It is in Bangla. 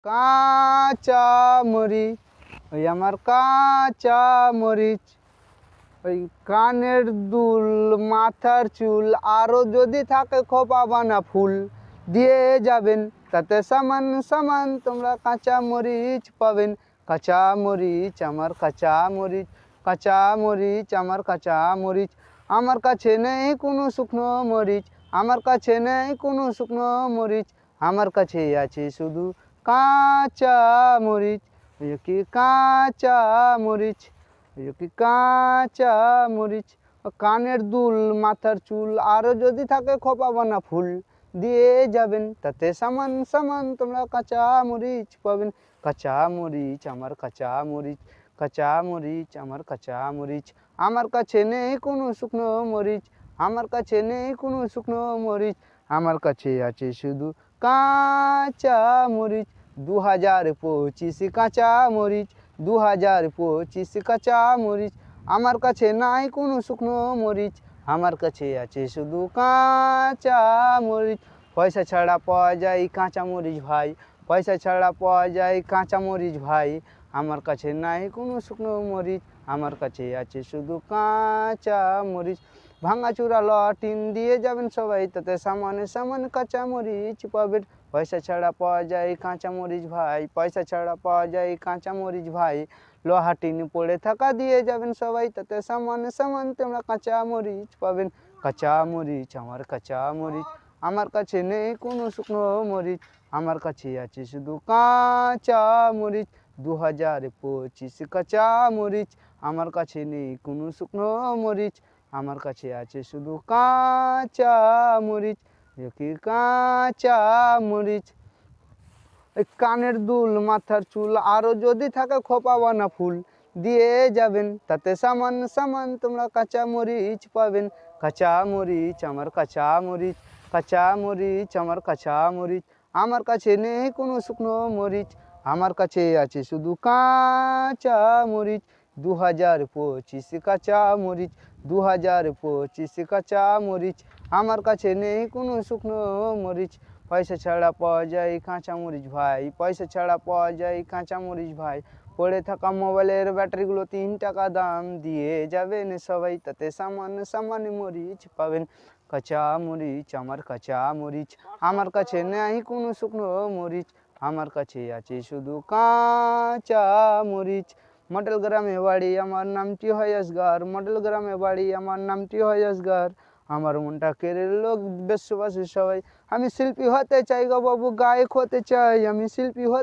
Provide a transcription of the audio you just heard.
কাঁচা মরিচ, ওই আমার কাঁচা মরিচ। ওই কানের দুল, মাথার চুল, আরও যদি থাকে খোপা বানা ফুল দিয়ে যাবেন, তাতে সামান সামান তোমরা কাঁচা মরিচ পাবেন। কাঁচা মরিচ, আমার কাঁচা মরিচ, কাঁচা মরিচ, আমার কাঁচা মরিচ। আমার কাছে নেই কোনো শুকনো মরিচ, আমার কাছে নেই কোনো শুকনো মরিচ, আমার কাছে আছে শুধু কাঁচা মরিচ। ওই কি কাঁচা মরিচ, ওই কি কাঁচা মরিচ। কানের দুল, মাথার চুল, আরও যদি থাকে খোপা বানা ফুল দিয়ে যাবেন, তাতে সামান সামান তোমরা কাঁচা মরিচ পাবেন। কাঁচা মরিচ, আমার কাঁচা মরিচ, কাঁচা মরিচ, আমার কাঁচা মরিচ। আমার কাছে নেই কোনো শুকনো মরিচ, আমার কাছে নেই কোনো শুকনো মরিচ, আমার কাছে আছে শুধু কাঁচা মরিচ। 2025 কাঁচা মরিচ, 2025 কাঁচা মরিচ। আমার কাছে নাই কোনো শুকনো মরিচ, আমার কাছে আছে শুধু কাঁচা মরিচ। পয়সা ছাড়া পাওয়া যায় কাঁচা মরিচ ভাই, পয়সা ছাড়া পাওয়া যায় কাঁচা মরিচ ভাই। আমার কাছে নাই কোনো শুকনো মরিচ, আমার কাছে আছে শুধু কাঁচা মরিচ। ভাঙাচুরা লটিন দিয়ে যাবেন সবাই, তাতে সামানে সামানে কাঁচা মরিচ পাবেন। পয়সা ছাড়া পাওয়া যায় কাঁচা মরিচ ভাই, পয়সা ছাড়া পাওয়া যায় কাঁচা মরিচ ভাই। লোহা টিন পড়ে থাকা দিয়ে যাবেন সবাই, তাতে সামানে সামান তোমরা কাঁচা মরিচ পাবেন। কাঁচা মরিচ, আমার কাঁচা মরিচ, আমার কাছে নেই কোনো শুকনো মরিচ, আমার কাছে আছে শুধু কাঁচা মরিচ। 2025 কাঁচা মরিচ, আমার কাছে নেই কোনো শুকনো মরিচ, আমার কাছে আছে শুধু কাঁচা মরিচ। কি কাঁচা মরিচ। এই কানের দুল, মাথার চুল, আরও যদি থাকে খোপা বানা ফুল দিয়ে যাবেন, তাতে সামান সামান তোমরা কাঁচা মরিচ পাবেন। কাঁচা মরিচ, আমার কাঁচা মরিচ, কাঁচা মরিচ, আমার কাঁচা মরিচ। আমার কাছে নেই কোনো শুকনো মরিচ, আমার কাছে আছে শুধু কাঁচা মরিচ। 2025 কাঁচা মরিচ, 2025 কাঁচা মরিচ। আমার কাছে নেই কোনো শুকনো মরিচ, পয়সা ছাড়া পাওয়া যায় কাঁচা মরিচ ভাই, পয়সা ছাড়া পাওয়া যায় কাঁচা মরিচ ভাই। পড়ে থাকা মোবাইলের ব্যাটারিগুলো 3 টাকা দাম দিয়ে যাবেন সবাই, তাতে সামান্য সামান্য মরিচ পাবেন। কাঁচা মরিচ, আমার কাঁচা মরিচ, আমার কাছে নেই কোনো শুকনো মরিচ, আমার কাছে আছে শুধু কাঁচা মরিচ। মডেল গ্রামে বাড়ি, আমার নামটি হয় আসগার, মডেল গ্রামে বাড়ি, আমার নামটি হয় আসগার। আমার মনটা কেড়ে লোক বিশ্ববাসী সবাই। আমি শিল্পী হতে চাই গো বাবু, গায়ক হতে চাই, আমি শিল্পী